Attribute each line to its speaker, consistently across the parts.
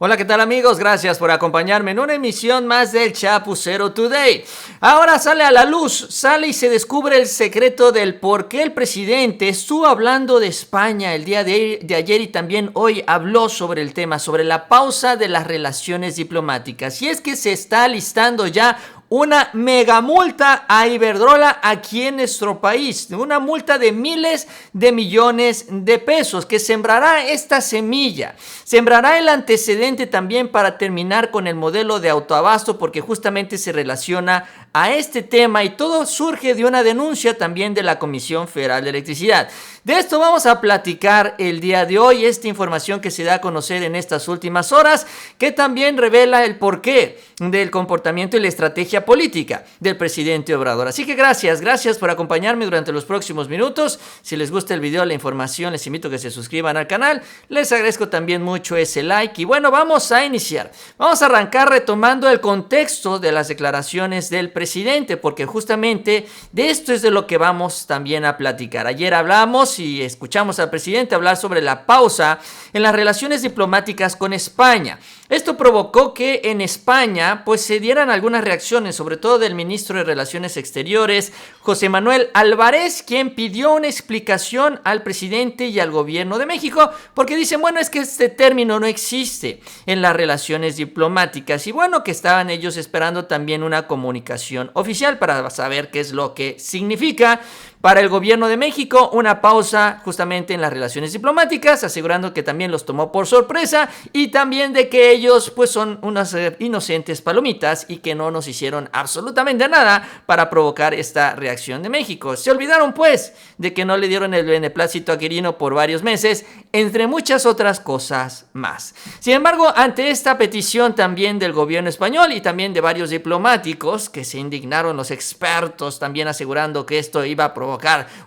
Speaker 1: Hola, ¿qué tal amigos? Gracias por acompañarme en una emisión más del Chapucero Today. Ahora sale a la luz, sale y se descubre el secreto del por qué el presidente estuvo hablando de España el día de ayer y también hoy habló sobre el tema, sobre la pausa de las relaciones diplomáticas. Y es que se está listando ya una mega multa a Iberdrola aquí en nuestro país, una multa de miles de millones de pesos que sembrará esta semilla, sembrará el antecedente también para terminar con el modelo de autoabasto, porque justamente se relaciona a este tema y todo surge de una denuncia también de la Comisión Federal de Electricidad. De esto vamos a platicar el día de hoy, esta información que se da a conocer en estas últimas horas, que también revela el porqué del comportamiento y la estrategia política del presidente Obrador. Así que gracias por acompañarme durante los próximos minutos. Si les gusta el video, la información, les invito a que se suscriban al canal. Les agradezco también mucho ese like. Y bueno, vamos a iniciar. Vamos a arrancar retomando el contexto de las declaraciones del presidente, porque justamente de esto es de lo que vamos también a platicar. Ayer hablamos y escuchamos al presidente hablar sobre la pausa en las relaciones diplomáticas con España. Esto provocó que en España pues se dieran algunas reacciones, sobre todo del ministro de Relaciones Exteriores, José Manuel Álvarez, quien pidió una explicación al presidente y al gobierno de México, porque dicen, bueno, es que este término no existe en las relaciones diplomáticas y bueno, que estaban ellos esperando también una comunicación oficial para saber qué es lo que significa para el gobierno de México una pausa justamente en las relaciones diplomáticas, asegurando que también los tomó por sorpresa y también de que ellos pues son unas inocentes palomitas y que no nos hicieron absolutamente nada para provocar esta reacción de México. Se olvidaron pues de que no le dieron el beneplácito a Quirino por varios meses, entre muchas otras cosas más. Sin embargo, ante esta petición también del gobierno español y también de varios diplomáticos que se indignaron, los expertos también asegurando que esto iba a provocar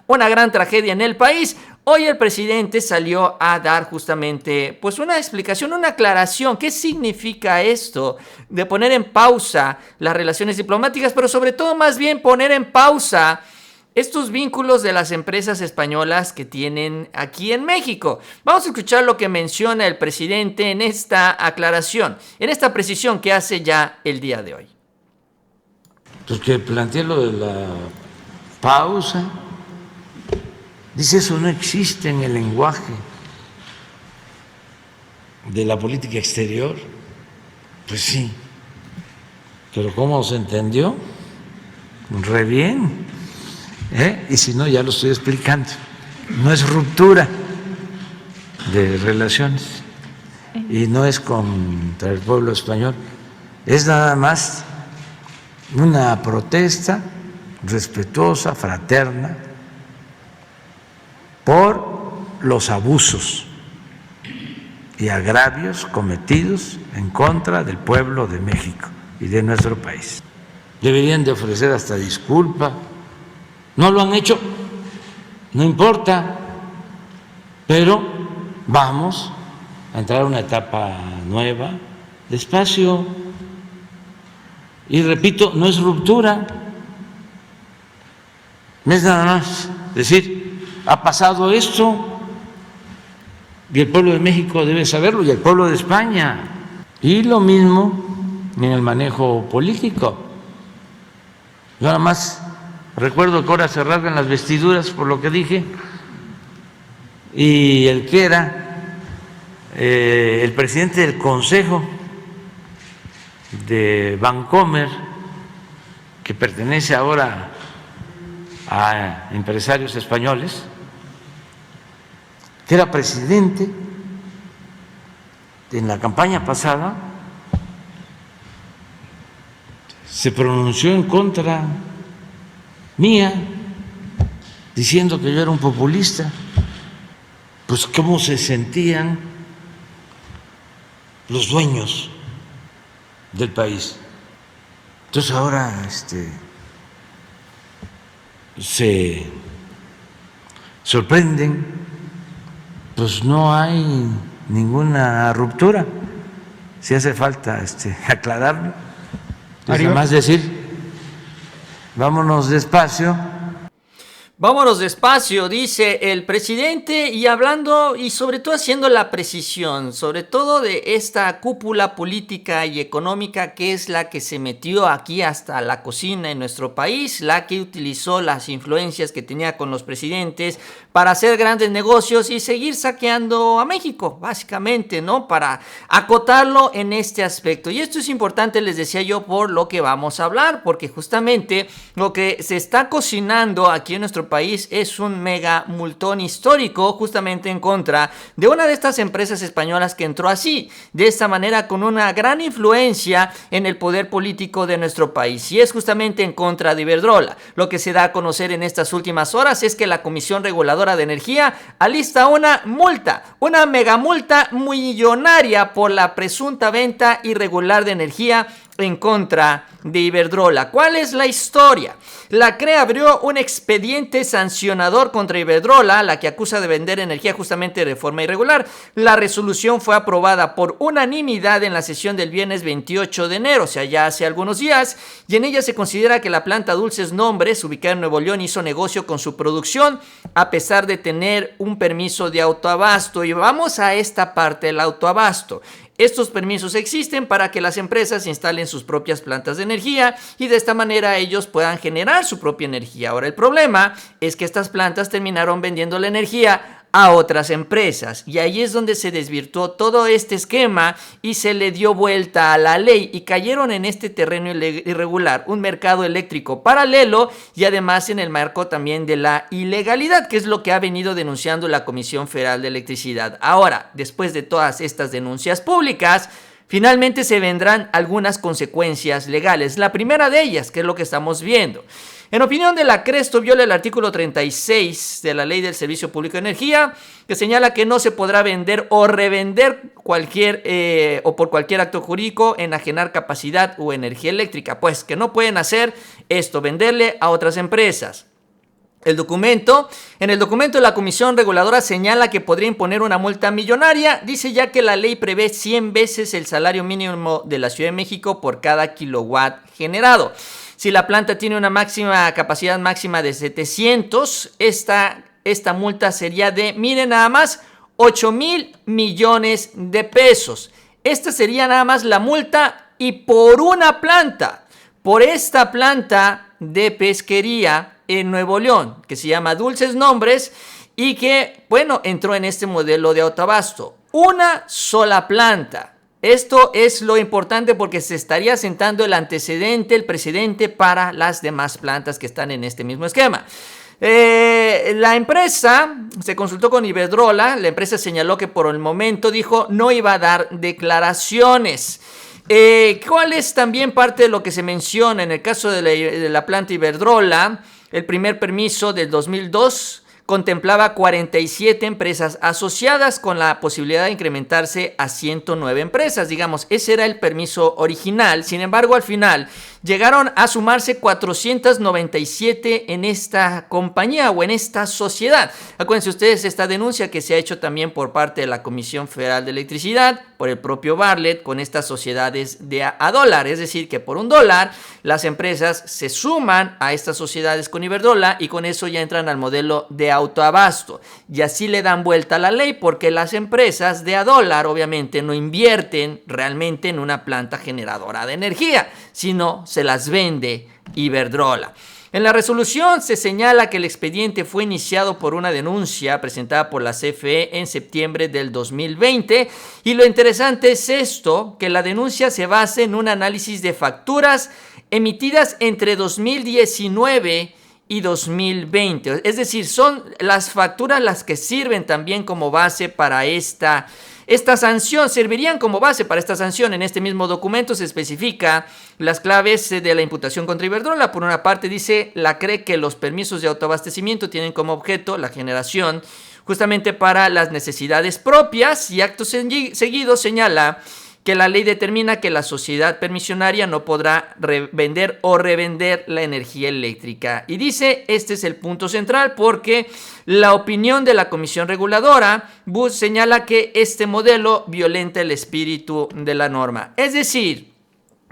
Speaker 1: una gran tragedia en el país, hoy el presidente salió a dar justamente pues una explicación, una aclaración. ¿Qué significa esto de poner en pausa las relaciones diplomáticas, pero sobre todo más bien poner en pausa estos vínculos de las empresas españolas que tienen aquí en México? Vamos a escuchar lo que menciona el presidente en esta aclaración, en esta precisión que hace ya el día de hoy.
Speaker 2: Pues que planteé lo de la pausa, dice, eso no existe en el lenguaje de la política exterior. Pues sí, pero ¿cómo se entendió? Re bien, y si no, ya lo estoy explicando. No es ruptura de relaciones y no es contra el pueblo español, es nada más una protesta respetuosa, fraterna, por los abusos y agravios cometidos en contra del pueblo de México y de nuestro país. Deberían de ofrecer hasta disculpa. No lo han hecho, no importa, pero vamos a entrar a una etapa nueva, despacio. Y repito, no es ruptura. No es nada más decir, ha pasado esto y el pueblo de México debe saberlo y el pueblo de España. Y lo mismo en el manejo político. Yo nada más recuerdo que ahora se rasgan las vestiduras por lo que dije, y el que era el presidente del Consejo de Bancomer, que pertenece ahora a empresarios españoles, que era presidente en la campaña pasada, se pronunció en contra mía, diciendo que yo era un populista. Pues cómo se sentían los dueños del país. Entonces ahora se sorprenden, pues no hay ninguna ruptura. Si hace falta aclararlo, es nada más decir, vámonos despacio.
Speaker 1: Vámonos despacio, dice el presidente, y hablando y sobre todo haciendo la precisión, sobre todo de esta cúpula política y económica que es la que se metió aquí hasta la cocina en nuestro país, la que utilizó las influencias que tenía con los presidentes para hacer grandes negocios y seguir saqueando a México, básicamente, ¿no? Para acotarlo en este aspecto. Y esto es importante, les decía yo, por lo que vamos a hablar, porque justamente lo que se está cocinando aquí en nuestro país es un mega multón histórico justamente en contra de una de estas empresas españolas que entró así, de esta manera, con una gran influencia en el poder político de nuestro país, y es justamente en contra de Iberdrola. Lo que se da a conocer en estas últimas horas es que la Comisión Reguladora de Energía alista una multa, una mega multa millonaria por la presunta venta irregular de energía en contra de Iberdrola. ¿Cuál es la historia? La CRE abrió un expediente sancionador contra Iberdrola, la que acusa de vender energía justamente de forma irregular. La resolución fue aprobada por unanimidad en la sesión del viernes 28 de enero, o sea, ya hace algunos días, y en ella se considera que la planta Dulces Nombres, ubicada en Nuevo León, hizo negocio con su producción a pesar de tener un permiso de autoabasto. Y vamos a esta parte del autoabasto. Estos permisos existen para que las empresas instalen sus propias plantas de energía y de esta manera ellos puedan generar su propia energía. Ahora, el problema es que estas plantas terminaron vendiendo la energía a otras empresas, y ahí es donde se desvirtuó todo este esquema y se le dio vuelta a la ley y cayeron en este terreno irregular, un mercado eléctrico paralelo y además en el marco también de la ilegalidad, que es lo que ha venido denunciando la Comisión Federal de Electricidad. Ahora, después de todas estas denuncias públicas, finalmente se vendrán algunas consecuencias legales. La primera de ellas, que es lo que estamos viendo. En opinión de la CRE, esto viola el artículo 36 de la Ley del Servicio Público de Energía, que señala que no se podrá vender o revender o por cualquier acto jurídico enajenar capacidad o energía eléctrica, pues que no pueden hacer esto, venderle a otras empresas. En el documento de la Comisión Reguladora señala que podría imponer una multa millonaria. Dice ya que la ley prevé 100 veces el salario mínimo de la Ciudad de México por cada kilowatt generado. Si la planta tiene una capacidad máxima de 700, esta multa sería de, miren nada más, 8,000 millones de pesos. Esta sería nada más la multa y por una planta, por esta planta de pesquería en Nuevo León, que se llama Dulces Nombres y que, bueno, entró en este modelo de autoabasto. Una sola planta. Esto es lo importante porque se estaría sentando el precedente para las demás plantas que están en este mismo esquema. La empresa se consultó con Iberdrola. La empresa señaló que por el momento, dijo, no iba a dar declaraciones. ¿Cuál es también parte de lo que se menciona en el caso de la planta Iberdrola? El primer permiso del 2002 contemplaba 47 empresas asociadas con la posibilidad de incrementarse a 109 empresas. Digamos, ese era el permiso original. Sin embargo, al final llegaron a sumarse 497 en esta compañía o en esta sociedad. Acuérdense ustedes esta denuncia que se ha hecho también por parte de la Comisión Federal de Electricidad, por el propio Bartlett, con estas sociedades de a dólar. Es decir, que por $1 las empresas se suman a estas sociedades con Iberdrola y con eso ya entran al modelo de autoabasto. Y así le dan vuelta a la ley porque las empresas de a dólar obviamente no invierten realmente en una planta generadora de energía, sino se las vende Iberdrola. En la resolución se señala que el expediente fue iniciado por una denuncia presentada por la CFE en septiembre del 2020 y lo interesante es esto, que la denuncia se basa en un análisis de facturas emitidas entre 2019 y 2020. Es decir, son las facturas las que sirven también como base para esta sanción, servirían como base para esta sanción. En este mismo documento se especifica las claves de la imputación contra Iberdrola. Por una parte dice, la CRE que los permisos de autoabastecimiento tienen como objeto la generación justamente para las necesidades propias y acto seguido señala que la ley determina que la sociedad permisionaria no podrá vender o revender la energía eléctrica. Y dice, este es el punto central porque la opinión de la Comisión Reguladora señala que este modelo violenta el espíritu de la norma. Es decir,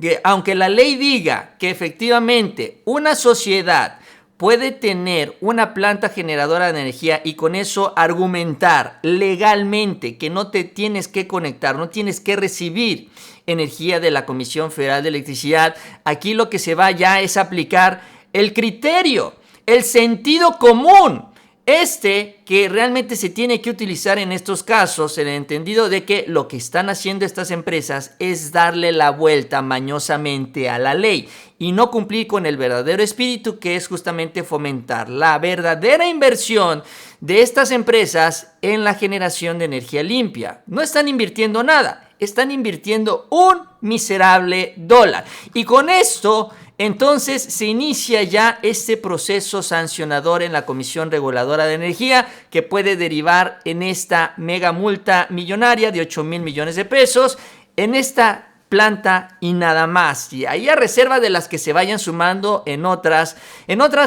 Speaker 1: que aunque la ley diga que efectivamente una sociedad puede tener una planta generadora de energía y con eso argumentar legalmente que no te tienes que conectar, no tienes que recibir energía de la Comisión Federal de Electricidad, aquí lo que se va ya es aplicar el criterio, el sentido común. Que realmente se tiene que utilizar en estos casos, en el entendido de que lo que están haciendo estas empresas es darle la vuelta mañosamente a la ley y no cumplir con el verdadero espíritu, que es justamente fomentar la verdadera inversión de estas empresas en la generación de energía limpia. No están invirtiendo nada, están invirtiendo un miserable dólar. Y con esto, entonces, se inicia ya este proceso sancionador en la Comisión Reguladora de Energía, que puede derivar en esta mega multa millonaria de 8,000 millones de pesos en esta planta y nada más. Y ahí a reserva de las que se vayan sumando en otras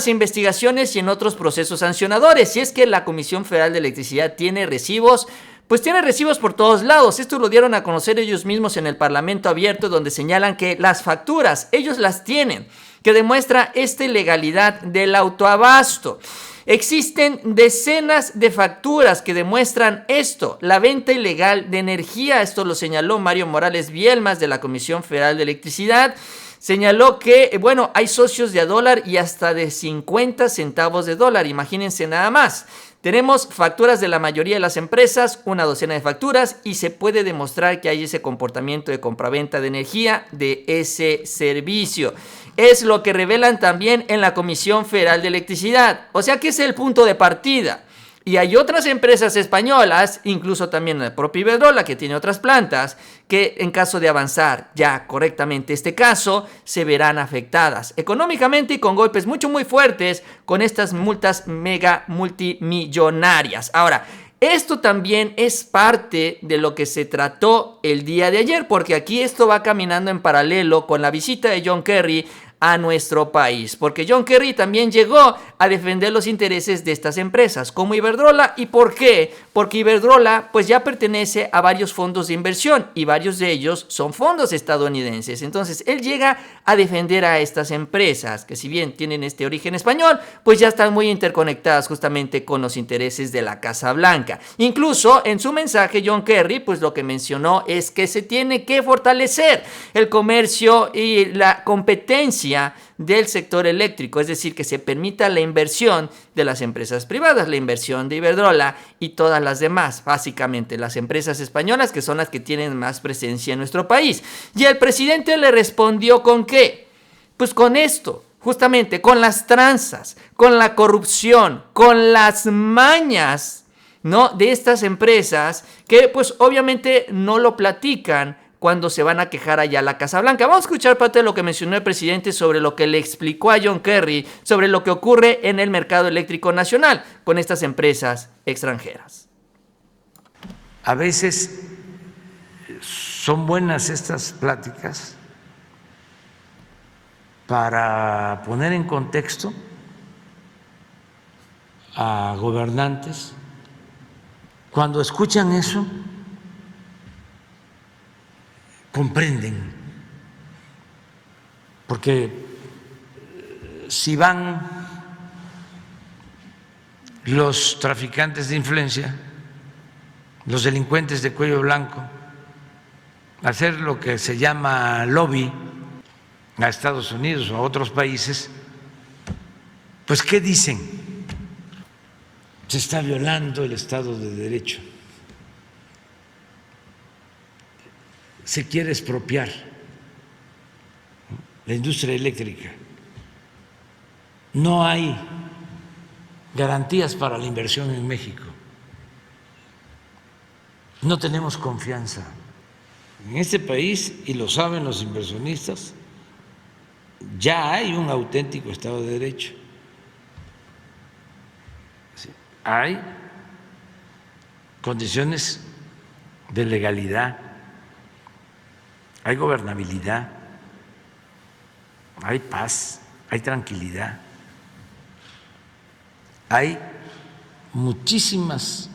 Speaker 1: investigaciones y en otros procesos sancionadores. Si es que la Comisión Federal de Electricidad tiene recibos, pues tiene recibos por todos lados. Esto lo dieron a conocer ellos mismos en el Parlamento Abierto, donde señalan que las facturas, ellos las tienen, que demuestra esta ilegalidad del autoabasto. Existen decenas de facturas que demuestran esto, la venta ilegal de energía. Esto lo señaló Mario Morales Vielmas de la Comisión Federal de Electricidad. Señaló que, hay socios de $1 y hasta de 50 centavos de dólar, imagínense nada más. Tenemos facturas de la mayoría de las empresas, una docena de facturas, y se puede demostrar que hay ese comportamiento de compraventa de energía de ese servicio. Es lo que revelan también en la Comisión Federal de Electricidad. O sea que es el punto de partida. Y hay otras empresas españolas, incluso también la propia Iberdrola, que tiene otras plantas, que en caso de avanzar ya correctamente este caso, se verán afectadas económicamente y con golpes muy fuertes con estas multas mega multimillonarias. Ahora, esto también es parte de lo que se trató el día de ayer, porque aquí esto va caminando en paralelo con la visita de John Kerry a nuestro país, porque John Kerry también llegó a defender los intereses de estas empresas como Iberdrola. ¿Y por qué? Porque Iberdrola pues ya pertenece a varios fondos de inversión y varios de ellos son fondos estadounidenses. Entonces él llega a defender a estas empresas que, si bien tienen este origen español, pues ya están muy interconectadas justamente con los intereses de la Casa Blanca. Incluso en su mensaje John Kerry pues lo que mencionó es que se tiene que fortalecer el comercio y la competencia del sector eléctrico, es decir, que se permita la inversión de las empresas privadas, la inversión de Iberdrola y todas las demás, básicamente las empresas españolas, que son las que tienen más presencia en nuestro país. Y el presidente le respondió ¿con qué? Pues con esto, justamente con las tranzas, con la corrupción, con las mañas, ¿no?, de estas empresas que pues obviamente no lo platican cuando se van a quejar allá a la Casa Blanca. Vamos a escuchar parte de lo que mencionó el presidente sobre lo que le explicó a John Kerry sobre lo que ocurre en el mercado eléctrico nacional con estas empresas extranjeras.
Speaker 2: A veces son buenas estas pláticas para poner en contexto a gobernantes. Cuando escuchan eso, comprenden, porque si van los traficantes de influencia, los delincuentes de cuello blanco, a hacer lo que se llama lobby a Estados Unidos o a otros países, pues ¿qué dicen? Se está violando el Estado de Derecho. Se quiere expropiar la industria eléctrica. No hay garantías para la inversión en México. No tenemos confianza en este país, y lo saben los inversionistas. Ya hay un auténtico Estado de Derecho. Hay condiciones de legalidad. Hay gobernabilidad, hay paz, hay tranquilidad, hay muchísimas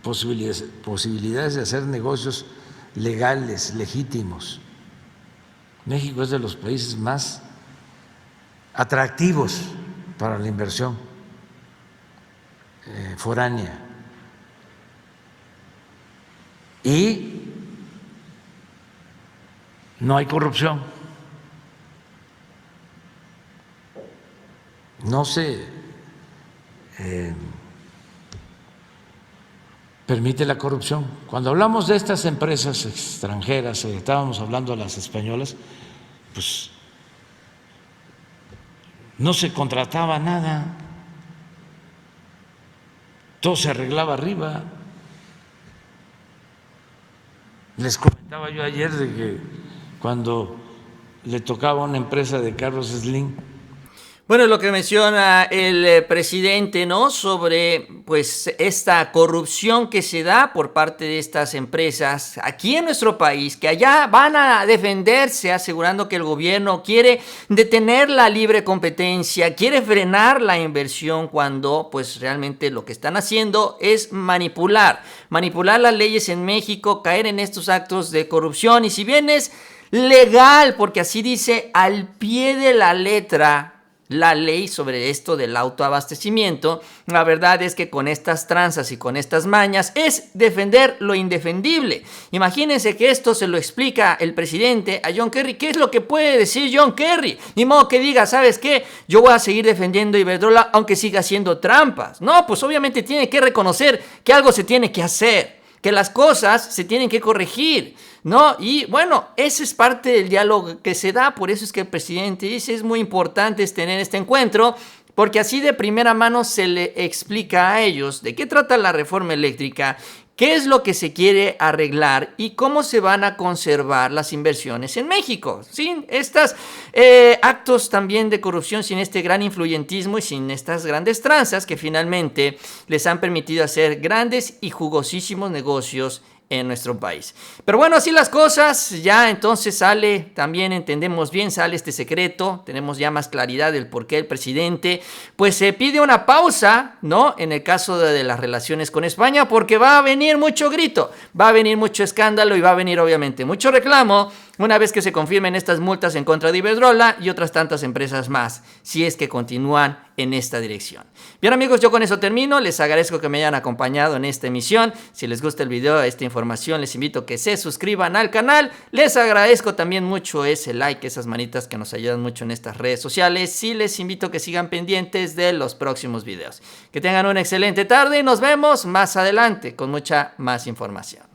Speaker 2: posibilidades de hacer negocios legales, legítimos. México es de los países más atractivos para la inversión foránea. Y no hay corrupción. No se permite la corrupción. Cuando hablamos de estas empresas extranjeras, estábamos hablando de las españolas, pues no se contrataba nada, todo se arreglaba arriba. Les comentaba yo ayer de que cuando le tocaba a una empresa de Carlos Slim.
Speaker 1: Bueno, lo que menciona el presidente, ¿no? Sobre pues esta corrupción que se da por parte de estas empresas aquí en nuestro país, que allá van a defenderse asegurando que el gobierno quiere detener la libre competencia, quiere frenar la inversión, cuando pues realmente lo que están haciendo es manipular las leyes en México, caer en estos actos de corrupción. Y si bien es legal, porque así dice al pie de la letra la ley sobre esto del autoabastecimiento, la verdad es que con estas tranzas y con estas mañas es defender lo indefendible. Imagínense que esto se lo explica el presidente a John Kerry. ¿Qué es lo que puede decir John Kerry? Ni modo que diga, ¿sabes qué? Yo voy a seguir defendiendo Iberdrola aunque siga haciendo trampas. No, pues obviamente tiene que reconocer que algo se tiene que hacer, que las cosas se tienen que corregir, ¿no? Y bueno, ese es parte del diálogo que se da. Por eso es que el presidente dice, es muy importante tener este encuentro, porque así de primera mano se le explica a ellos de qué trata la reforma eléctrica, qué es lo que se quiere arreglar y cómo se van a conservar las inversiones en México, sin estos actos también de corrupción, sin este gran influyentismo y sin estas grandes tranzas que finalmente les han permitido hacer grandes y jugosísimos negocios en nuestro país. Pero bueno, así las cosas, ya entonces sale, también entendemos bien, sale este secreto, tenemos ya más claridad del por qué el presidente pues se pide una pausa, ¿no? En el caso de las relaciones con España, porque va a venir mucho grito, va a venir mucho escándalo y va a venir obviamente mucho reclamo una vez que se confirmen estas multas en contra de Iberdrola y otras tantas empresas más, si es que continúan en esta dirección. Bien amigos, yo con eso termino. Les agradezco que me hayan acompañado en esta emisión. Si les gusta el video, esta información, les invito a que se suscriban al canal. Les agradezco también mucho ese like, esas manitas que nos ayudan mucho en estas redes sociales. Y les invito a que sigan pendientes de los próximos videos. Que tengan una excelente tarde y nos vemos más adelante con mucha más información.